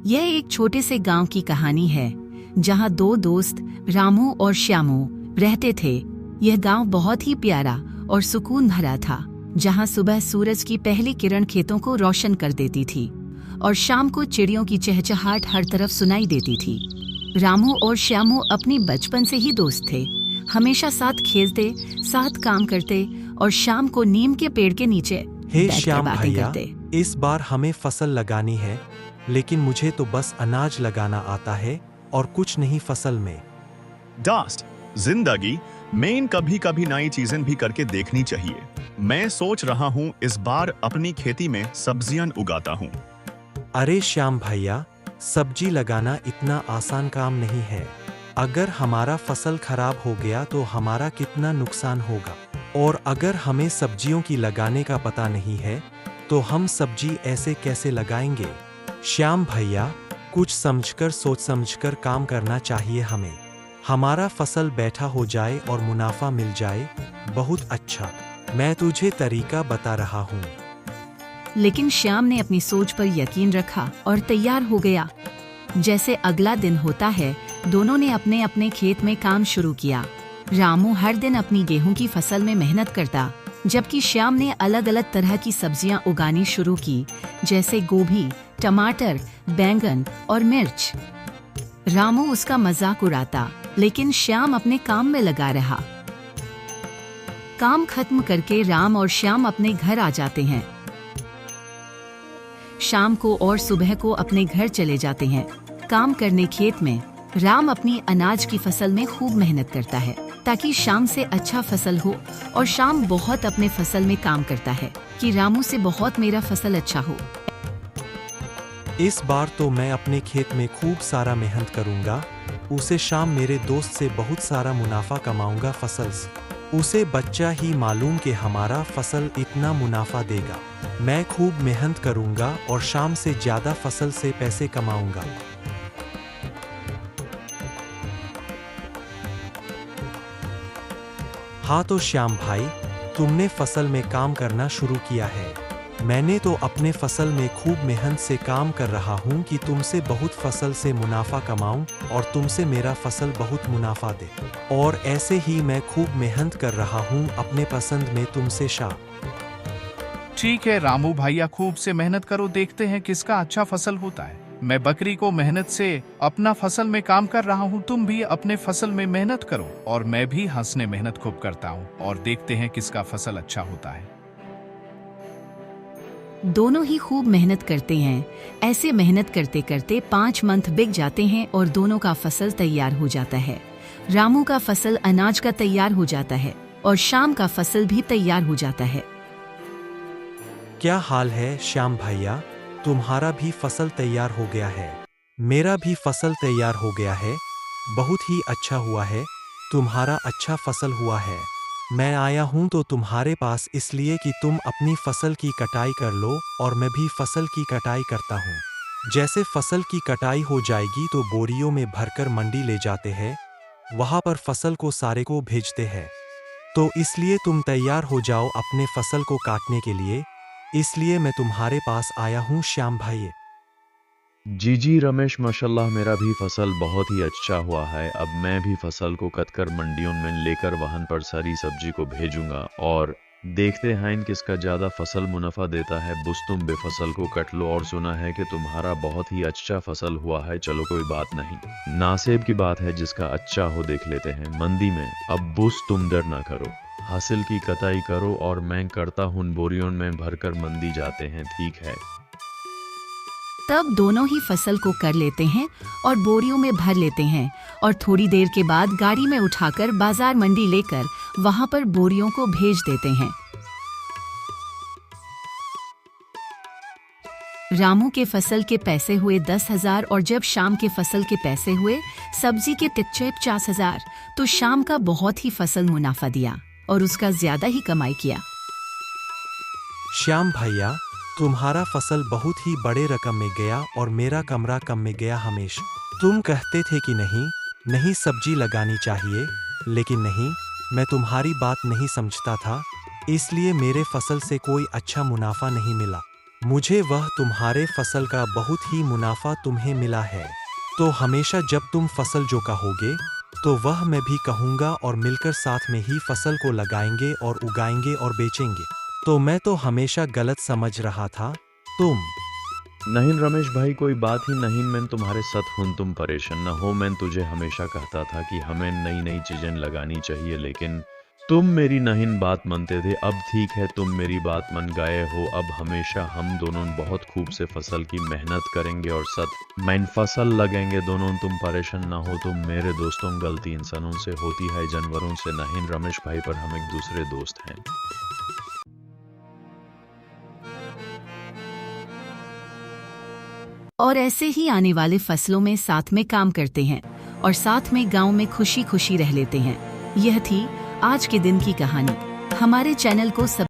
यह एक छोटे से गांव की कहानी है जहां दो दोस्त रामू और श्यामू रहते थे। यह गांव बहुत ही प्यारा और सुकून भरा था, जहां सुबह सूरज की पहली किरण खेतों को रोशन कर देती थी और शाम को चिड़ियों की चहचहाहट हर तरफ सुनाई देती थी। रामू और श्यामू अपनी बचपन से ही दोस्त थे, हमेशा साथ खेलते, साथ काम करते और शाम को नीम के पेड़ के नीचे बैठकर श्याम बातें भैया, करते। इस बार हमें फसल लगानी है, लेकिन मुझे तो बस अनाज लगाना आता है और कुछ नहीं फसल में। दोस्त, जिंदगी में कभी कभी नई चीजें भी करके देखनी चाहिए। मैं सोच रहा हूँ इस बार अपनी खेती में सब्जियां उगाता हूँ। अरे श्याम भैया, सब्जी लगाना इतना आसान काम नहीं है। अगर हमारा फसल खराब हो गया तो हमारा कितना नुकसान होगा। और अगर हमें सब्जियों की लगाने का पता नहीं है तो हम सब्जी ऐसे कैसे लगाएंगे? श्याम भैया, कुछ समझकर सोच समझकर काम करना चाहिए हमें। हमारा फसल बैठा हो जाए और मुनाफा मिल जाए, बहुत अच्छा। मैं तुझे तरीका बता रहा हूँ। लेकिन श्याम ने अपनी सोच पर यकीन रखा और तैयार हो गया। जैसे अगला दिन होता है, दोनों ने अपने अपने खेत में काम शुरू किया। रामू हर दिन अपनी गेहूं की फसल में मेहनत करता, जबकि श्याम ने अलग अलग तरह की सब्जियां उगानी शुरू की, जैसे गोभी, टमाटर, बैंगन और मिर्च। रामू उसका मजाक उड़ाता, लेकिन श्याम अपने काम में लगा रहा। काम खत्म करके राम और श्याम अपने घर आ जाते हैं। शाम को और सुबह को अपने घर चले जाते हैं। काम करने खेत में राम अपनी अनाज की फसल में खूब मेहनत करता है, ताकि शाम से अच्छा फसल हो, और शाम बहुत अपने फसल में काम करता है कि रामू से बहुत मेरा फसल अच्छा हो। इस बार तो मैं अपने खेत में खूब सारा मेहनत करूंगा। उसे शाम मेरे दोस्त से बहुत सारा मुनाफा कमाऊंगा फसल से। उसे बच्चा ही मालूम कि हमारा फसल इतना मुनाफा देगा। मैं खूब मेहनत करूंगा और शाम से ज्यादा फसल से पैसे कमाऊंगा। हाँ तो श्याम भाई, तुमने फसल में काम करना शुरू किया है। मैंने तो अपने फसल में खूब मेहनत से काम कर रहा हूँ कि तुमसे बहुत फसल से मुनाफा कमाऊं और तुमसे मेरा फसल बहुत मुनाफा दे। और ऐसे ही मैं खूब मेहनत कर रहा हूँ अपने पसंद में तुमसे शाह। ठीक है रामू भैया, खूब से मेहनत करो, देखते हैं किसका अच्छा फसल होता है। मैं बकरी को मेहनत से अपना फसल में काम कर रहा हूँ, तुम भी अपने फसल में मेहनत करो, और मैं भी हंसने मेहनत खूब करता हूँ, और देखते हैं किसका फसल अच्छा होता है। दोनों ही खूब मेहनत करते हैं। ऐसे मेहनत करते करते 5 मंथ बीत जाते हैं और दोनों का फसल तैयार हो जाता है। रामू का फसल अनाज का तैयार हो जाता है और शाम का फसल भी तैयार हो जाता है। क्या हाल है श्याम भैया, तुम्हारा भी फसल तैयार हो गया है। मेरा भी फसल तैयार हो गया है। बहुत ही अच्छा हुआ है। तुम्हारा अच्छा फसल हुआ है। मैं आया हूं तो तुम्हारे पास इसलिए कि तुम अपनी फसल की कटाई कर लो और मैं भी फसल की कटाई करता हूं। जैसे फसल की कटाई हो जाएगी तो बोरियों में भरकर मंडी ले जाते हैं, वहां पर फसल को सारे को भेजते हैं। तो इसलिए तुम तैयार हो जाओ अपने फसल को काटने के लिए, इसलिए मैं तुम्हारे पास आया हूं श्याम भाई। जी रमेश, माशाल्लाह मेरा भी फसल बहुत ही अच्छा हुआ है। अब मैं भी फसल को कटकर मंडियों में लेकर वाहन पर सारी सब्जी को भेजूंगा और देखते हैं किसका ज्यादा फसल मुनाफा देता है। बुस तुम बेफसल को कट लो, और सुना है कि तुम्हारा बहुत ही अच्छा फसल हुआ है। चलो कोई बात नहीं, नासेब की बात है, जिसका अच्छा हो देख लेते हैं मंदी में। अब बुस तुम डर ना करो, हासिल की कटाई करो और मैं करता हूँ बोरियों में भरकर मंदी जाते हैं, ठीक है। तब दोनों ही फसल को कर लेते हैं और बोरियों में भर लेते हैं, और थोड़ी देर के बाद गाड़ी में उठाकर बाजार मंडी लेकर वहां पर बोरियों को भेज देते हैं। रामू के फसल के पैसे हुए 10,000 और जब श्याम के फसल के पैसे हुए सब्जी के 50,000, तो श्याम का बहुत ही फसल मुनाफा दिया और उसका ज्यादा ही कमाई किया। श्याम भैया, तुम्हारा फसल बहुत ही बड़े रकम में गया और मेरा कमरा कम में गया। हमेशा तुम कहते थे कि नहीं सब्जी लगानी चाहिए, लेकिन नहीं, मैं तुम्हारी बात नहीं समझता था, इसलिए मेरे फसल से कोई अच्छा मुनाफा नहीं मिला। मुझे वह तुम्हारे फसल का बहुत ही मुनाफा तुम्हें मिला है। तो हमेशा जब तुम फसल जो कहोगे तो वह मैं भी कहूँगा और मिलकर साथ में ही फसल को लगाएंगे और उगाएंगे और बेचेंगे। तो मैं तो हमेशा गलत समझ रहा था। तुम नहीं रमेश भाई, कोई बात ही नहीं। मैं तुम्हारे साथ हूँ, तुम परेशान न हो। मैं तुझे हमेशा कहता था कि हमें नई नई चीजें लगानी चाहिए, लेकिन तुम मेरी नहीं बात मानते थे। अब ठीक है, तुम मेरी बात मान गए हो। अब हमेशा हम दोनों बहुत खूब से फसल की मेहनत करेंगे और साथ मैं फसल लगेंगे दोनों। तुम परेशान ना हो। तुम मेरे दोस्तों, गलती इंसानों से होती है, जानवरों से नहीं रमेश भाई, पर हम एक दूसरे दोस्त हैं। और ऐसे ही आने वाले फसलों में साथ में काम करते हैं और साथ में गांव में खुशी खुशी रह लेते हैं। यह थी आज के दिन की कहानी। हमारे चैनल को